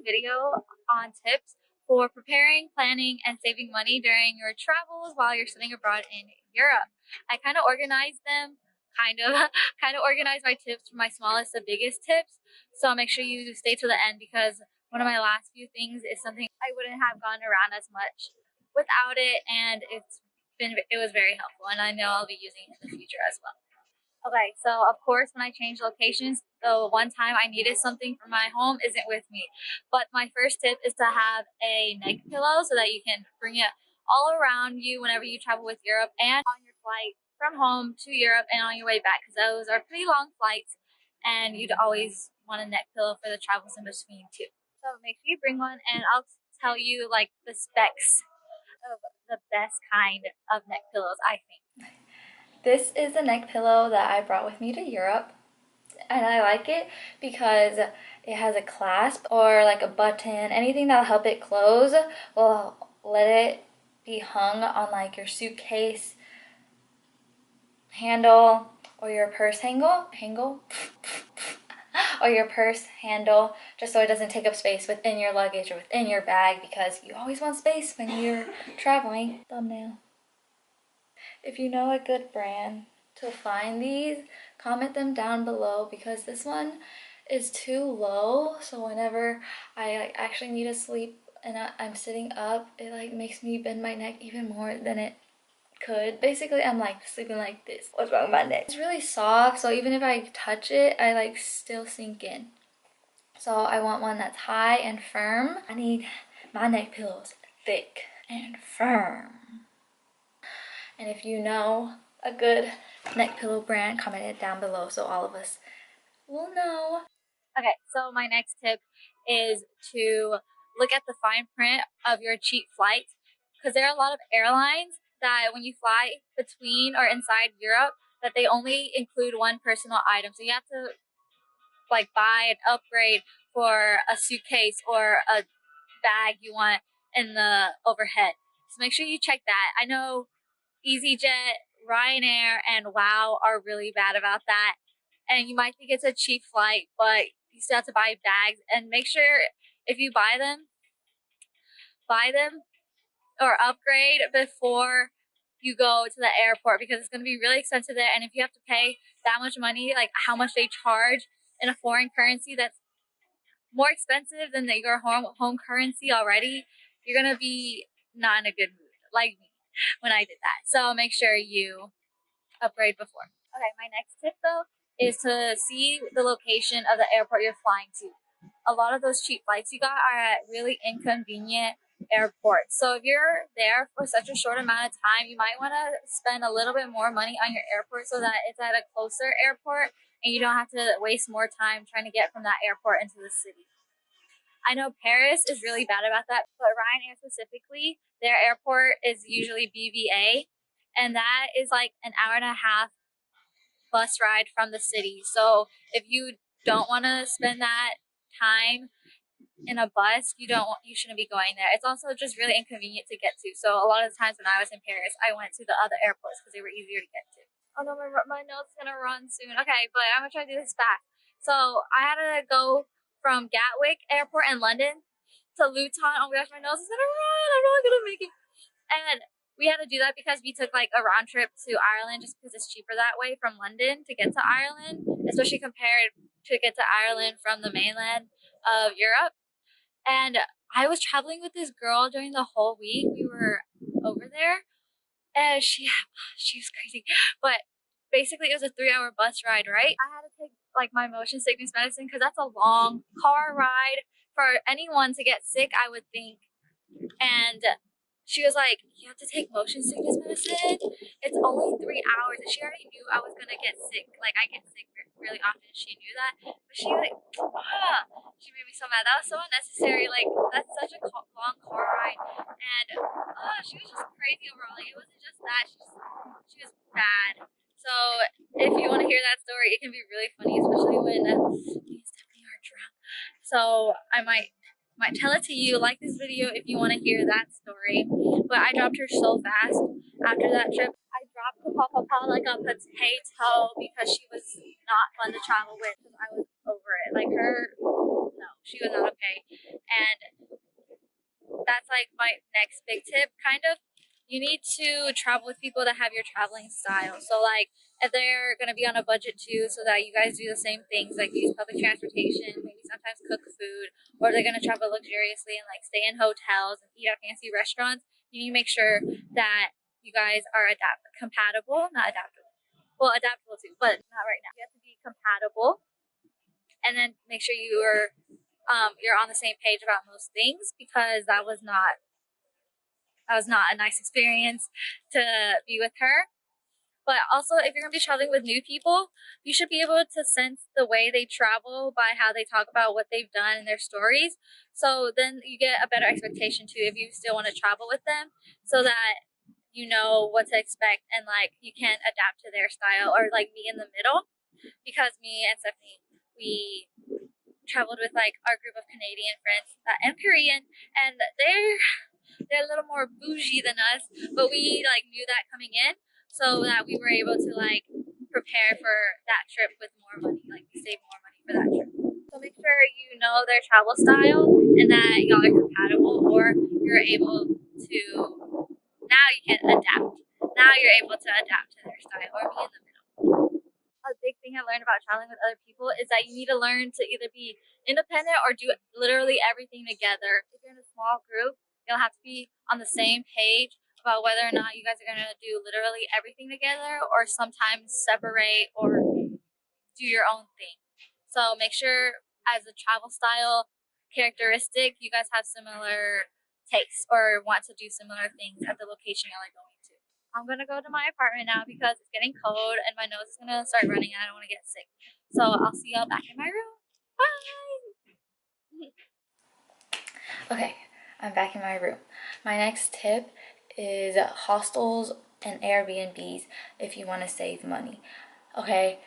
video on tips for preparing, planning, and saving money during your travels while you're studying abroad in Europe. I kind of organized them, kind of organized my tips from my smallest to biggest tips. So make sure you stay to the end because one of my last few things is something I wouldn't have gone around as much without it, and it was very helpful, and I know I'll be using it in the future as well. Okay, so of course when I change locations, the one time I needed something for my home isn't with me. But my first tip is to have a neck pillow so that you can bring it all around you whenever you travel with Europe and on your flight from home to Europe and on your way back, because those are pretty long flights and you'd always want a neck pillow for the travels in between too. So make sure you bring one, and I'll tell you like the specs of the best kind of neck pillows, I think. This is the neck pillow that I brought with me to Europe, and I like it because it has a clasp or like a button, anything that'll help it close will let it be hung on like your suitcase handle or your purse handle or your purse handle, just so it doesn't take up space within your luggage or within your bag, because you always want space when you're traveling. Thumbnail. If you know a good brand to find these, comment them down below, because this one is too low, so whenever I actually need to sleep and I'm sitting up, it like makes me bend my neck even more than it could. Basically, I'm like sleeping like this. What's wrong with my neck? It's really soft, so even if I touch it, I like still sink in. So I want one that's high and firm. I need my neck pillows thick and firm. And if you know a good neck pillow brand, comment it down below so all of us will know. Okay, so my next tip is to look at the fine print of your cheap flights, because there are a lot of airlines that when you fly between or inside Europe, that they only include one personal item. So you have to like buy an upgrade for a suitcase or a bag you want in the overhead. So make sure you check that. I know EasyJet, Ryanair, and WOW are really bad about that. And you might think it's a cheap flight, but you still have to buy bags. And make sure if you buy them or upgrade before you go to the airport, because it's going to be really expensive there. And if you have to pay that much money, like how much they charge in a foreign currency that's more expensive than your home currency already, you're going to be not in a good mood, like me when I did that. So make sure you upgrade before. Okay, my next tip though is to see the location of the airport you're flying to. A lot of those cheap flights you got are at really inconvenient airports. So if you're there for such a short amount of time, you might want to spend a little bit more money on your airport so that it's at a closer airport and you don't have to waste more time trying to get from that airport into the city. I know Paris is really bad about that, but Ryanair specifically, their airport is usually BVA, and that is like an hour and a half bus ride from the city. So if you don't want to spend that time in a bus, you shouldn't be going there. It's also just really inconvenient to get to. So a lot of the times when I was in Paris, I went to the other airports because they were easier to get to. Oh no, my nose is gonna run soon. Okay, but I'm gonna try to do this fast. So I had to go from Gatwick Airport in London to Luton. Oh my gosh, my nose is gonna run. I'm not gonna make it. And we had to do that because we took like a round trip to Ireland, just because it's cheaper that way from London to get to Ireland, especially compared to get to Ireland from the mainland of Europe. And I was traveling with this girl during the whole week we were over there, and she was crazy. But basically it was a 3-hour bus ride, right? I had to take like my motion sickness medicine because that's a long car ride for anyone to get sick, I would think. And she was like, you have to take motion sickness medicine. It's only 3 hours. And she already knew I was going to get sick. Like, I get sick really often. She knew that. But she like, she made me so mad. That was so unnecessary. Like, that's such a long car ride. And she was just crazy overall. Like, it wasn't just that. She was bad. So if you want to hear that story, it can be really funny, especially when me and Stephanie are drunk. So I might tell it to you. Like this video if you want to hear that story. But I dropped her so fast after that trip. I dropped Papa like a potato because she was not fun to travel with, because I was over it. Like her, no, she was not okay. And that's like my next big tip, kind of. You need to travel with people that have your traveling style. So like if they're gonna be on a budget too, so that you guys do the same things, like use public transportation, maybe sometimes cook food, or they're gonna travel luxuriously and like stay in hotels and eat at fancy restaurants. You need to make sure that you guys are compatible, not adaptable. Well, adaptable too, but not right now. You have to be compatible, and then make sure you're on the same page about most things, because that was not a nice experience to be with her. But also, if you're going to be traveling with new people, you should be able to sense the way they travel by how they talk about what they've done in their stories. So then you get a better expectation too if you still want to travel with them, so that you know what to expect and like you can adapt to their style or like be in the middle. Because me and Stephanie, we traveled with like our group of Canadian friends and Korean, and they're a little more bougie than us, but we like knew that coming in, so that we were able to like prepare for that trip with more money, like save more money for that trip. So make sure you know their travel style and that y'all are compatible, or you're able to now you can adapt. Now you're able to adapt to their style or be in the middle. A big thing I learned about traveling with other people is that you need to learn to either be independent or do literally everything together. If you're in a small group, you'll have to be on the same page about whether or not you guys are going to do literally everything together, or sometimes separate or do your own thing. So make sure, as a travel style characteristic, you guys have similar tastes or want to do similar things at the location y'all are going to. I'm gonna go to my apartment now because it's getting cold and my nose is gonna start running and I don't want to get sick. So I'll see y'all back in my room. Bye. Okay, I'm back in my room. My next tip is hostels and Airbnbs if you want to save money. Okay,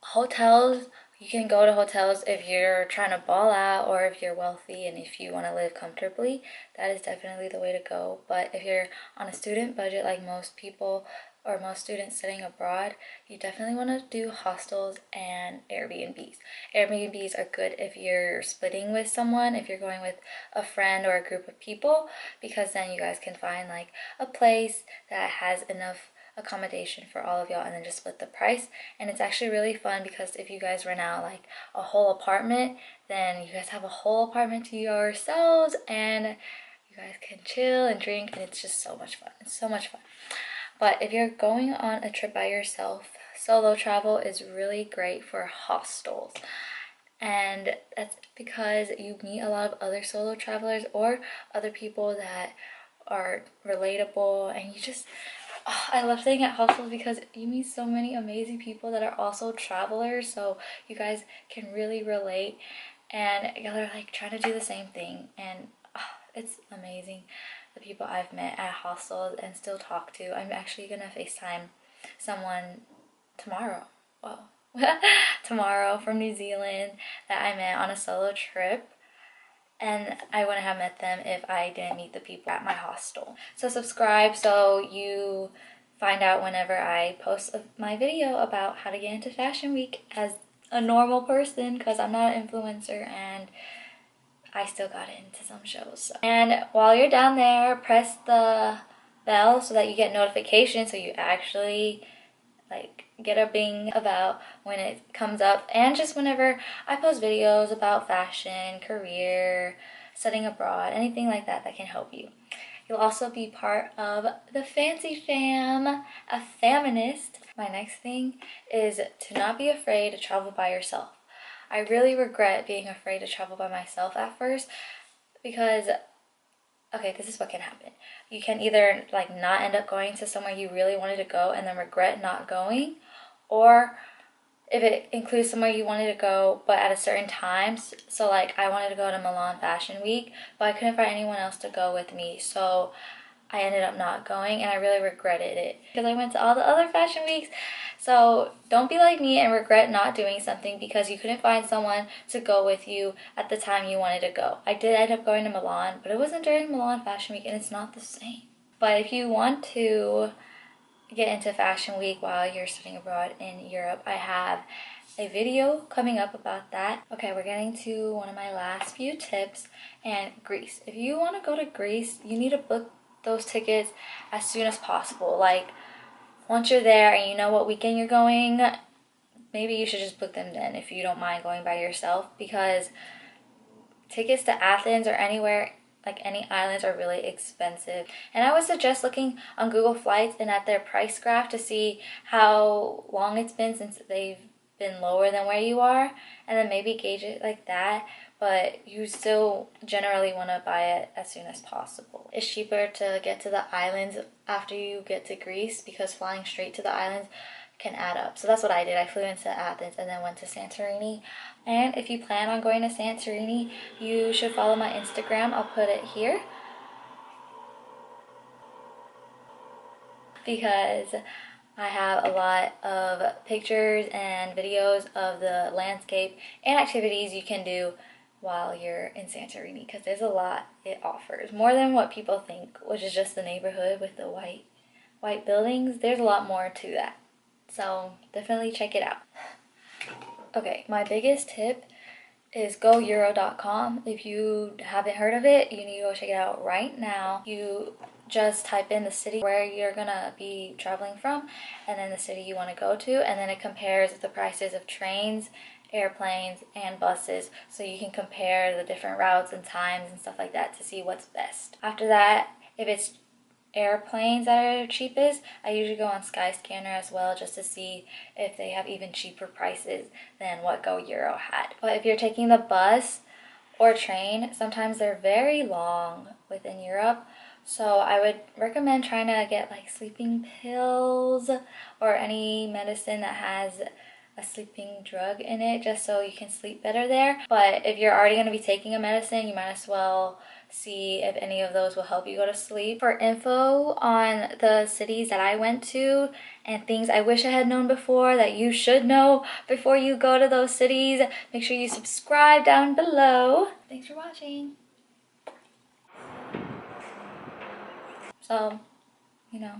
hotels, you can go to hotels if you're trying to ball out or if you're wealthy and if you want to live comfortably. That is definitely the way to go. But if you're on a student budget like most people or most students studying abroad, you definitely want to do hostels and Airbnbs. Airbnbs are good if you're splitting with someone, if you're going with a friend or a group of people, because then you guys can find like a place that has enough accommodation for all of y'all and then just split the price. And it's actually really fun because if you guys rent out like a whole apartment, then you guys have a whole apartment to yourselves and you guys can chill and drink, and it's just so much fun. It's so much fun. But if you're going on a trip by yourself, solo travel is really great for hostels. And that's because you meet a lot of other solo travelers or other people that are relatable, and you just I love staying at hostels because you meet so many amazing people that are also travelers, so you guys can really relate and y'all are like trying to do the same thing, and it's amazing the people I've met at hostels and still talk to. I'm actually gonna FaceTime someone tomorrow. Whoa. Tomorrow from New Zealand that I met on a solo trip, and I wouldn't have met them if I didn't meet the people at my hostel. So subscribe so you find out whenever I post my video about how to get into Fashion Week as a normal person, because I'm not an influencer and I still got into some shows. And while you're down there, press the bell so that you get notifications, so you actually like get a bing about when it comes up, and just whenever I post videos about fashion, career, studying abroad, anything like that that can help you. You'll also be part of the Fancy Fam, a feminist. My next thing is to not be afraid to travel by yourself. I really regret being afraid to travel by myself at first because okay, this is what can happen. You can either like not end up going to somewhere you really wanted to go and then regret not going, or if it includes somewhere you wanted to go but at a certain time. So like I wanted to go to Milan Fashion Week, but I couldn't find anyone else to go with me, so I ended up not going, and I really regretted it because I went to all the other fashion weeks. So don't be like me and regret not doing something because you couldn't find someone to go with you at the time you wanted to go. I did end up going to Milan, but it wasn't during Milan Fashion Week, and it's not the same. But if you want to get into Fashion Week while you're studying abroad in Europe, I have a video coming up about that. Okay, we're getting to one of my last few tips, and Greece. If you want to go to Greece, you need to book those tickets as soon as possible. Like, once you're there and you know what weekend you're going, maybe you should just book them then if you don't mind going by yourself, because tickets to Athens or anywhere, like any islands, are really expensive. And I would suggest looking on Google Flights and at their price graph to see how long it's been since they've been lower than where you are, and then maybe gauge it like that. But you still generally want to buy it as soon as possible. It's cheaper to get to the islands after you get to Greece, because flying straight to the islands can add up. So that's what I did. I flew into Athens and then went to Santorini. And if you plan on going to Santorini, you should follow my Instagram. I'll put it here, because I have a lot of pictures and videos of the landscape and activities you can do while you're in Santorini, because there's a lot it offers. More than what people think, which is just the neighborhood with the white buildings. There's a lot more to that. So definitely check it out. Okay, my biggest tip is goeuro.com. If you haven't heard of it, you need to go check it out right now. You just type in the city where you're gonna be traveling from, and then the city you want to go to, and then it compares the prices of trains, airplanes, and buses, so you can compare the different routes and times and stuff like that to see what's best. After that, if it's airplanes that are cheapest, I usually go on Skyscanner as well, just to see if they have even cheaper prices than what Go Euro had. But if you're taking the bus or train, sometimes they're very long within Europe, so I would recommend trying to get like sleeping pills or any medicine that has a sleeping drug in it, just so you can sleep better there. But if you're already going to be taking a medicine, you might as well see if any of those will help you go to sleep. For info on the cities that I went to and things I wish I had known before that you should know before you go to those cities, make sure you subscribe down below. Thanks for watching. So, you know,